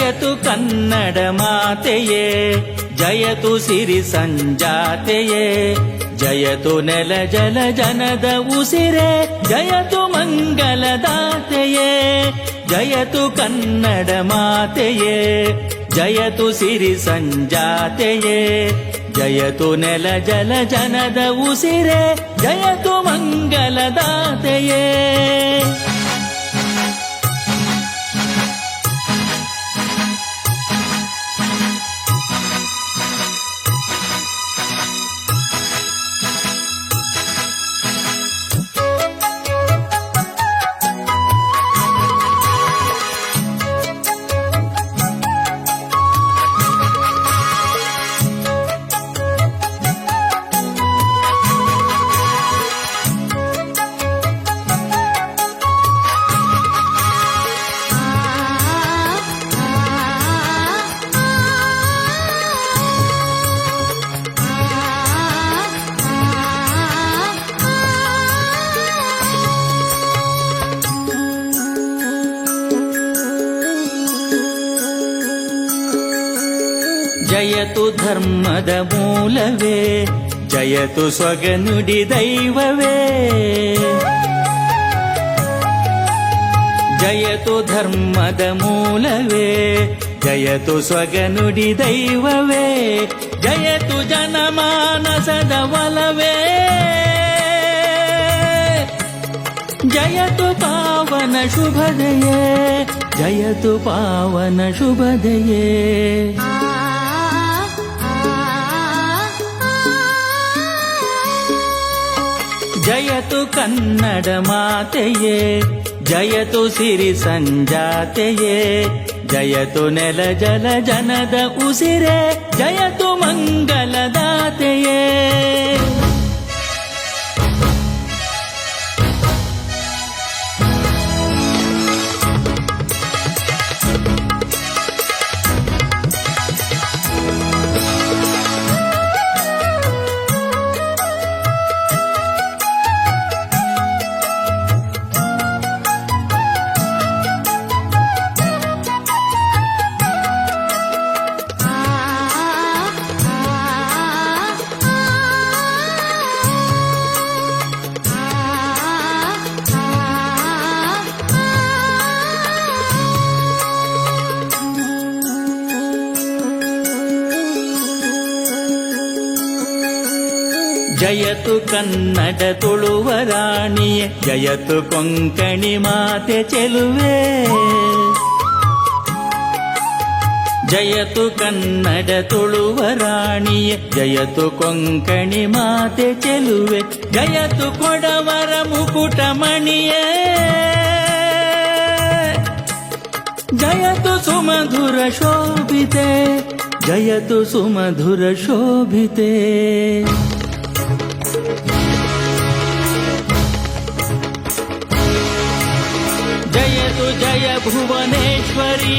ಜಯತು ಕನ್ನಡ ಮಾತೆಯೇ, ಜಯತು ಸಿರಿ ಸಂಜಾತೆಯೇ, ಜಯತು ನೆಲ ಜಲ ಜನದ ಉಸಿರೇ, ಜಯತು ಮಂಗಲದಾತೆಯೇ. ಜಯತು ಕನ್ನಡ ಮಾತೆಯೇ, ಜಯತು ಸಿರಿ ಸಂಜಾತೆಯೇ, ಜಯತು ನೆಲ ಜಲ ಜನದ ಉಸಿರೇ, ಜಯತು ಮಂಗಲದಾತೆಯೇ. ಜಯತು ಧರ್ಮದ ಮೂಲವೇ, ಜಯತು ಸ್ವಗನುಡಿ ದೈವವೇ. ಜಯತು ಧರ್ಮದ ಮೂಲವೇ, ಜಯತು ಸ್ವಗನುಡಿ ದೈವವೇ, ಜಯತು ಜನಮಾನಸದ ಒಲವೇ. ಜಯತು ಪಾವನ ಶುಭದಯೇ, ಜಯತು ಪಾವನ ಶುಭದಯೇ. ಜಯತು ಕನ್ನಡ ಮಾತೆಯೇ, ಜಯತು ಸಿರಿ ಸಂಜಾತೆಯೇ, ಜಯತು ನೆಲ ಜಲ ಜನದ ಉಸಿರೇ, ಜಯತು ಮಂಗಲದಾತೆಯೇ. ಜಯತು ಕನ್ನಡ ತುಳುವ ರಾಣಿಯೇ, ಜಯತು ಕೊಂಕಣಿ ಮಾತೆ ಚೆಲುವೆ. ಜಯತು ಕನ್ನಡ ತುಳುವ ರಾಣಿಯೇ, ಜಯತು ಕೊಂಕಣಿ ಮಾತೆ ಚೆಲುವೆ, ಜಯತು ಕೊಡವರ ಮುಕುಟ ಮಣಿಯೇ. ಜಯತು ಸುಮಧುರ ಶೋಭಿತೆ, ಜಯತು ಸುಮಧುರ ಶೋಭಿತೆ. ಜಯತು ಜಯ ಭುವನೇಶ್ವರಿ.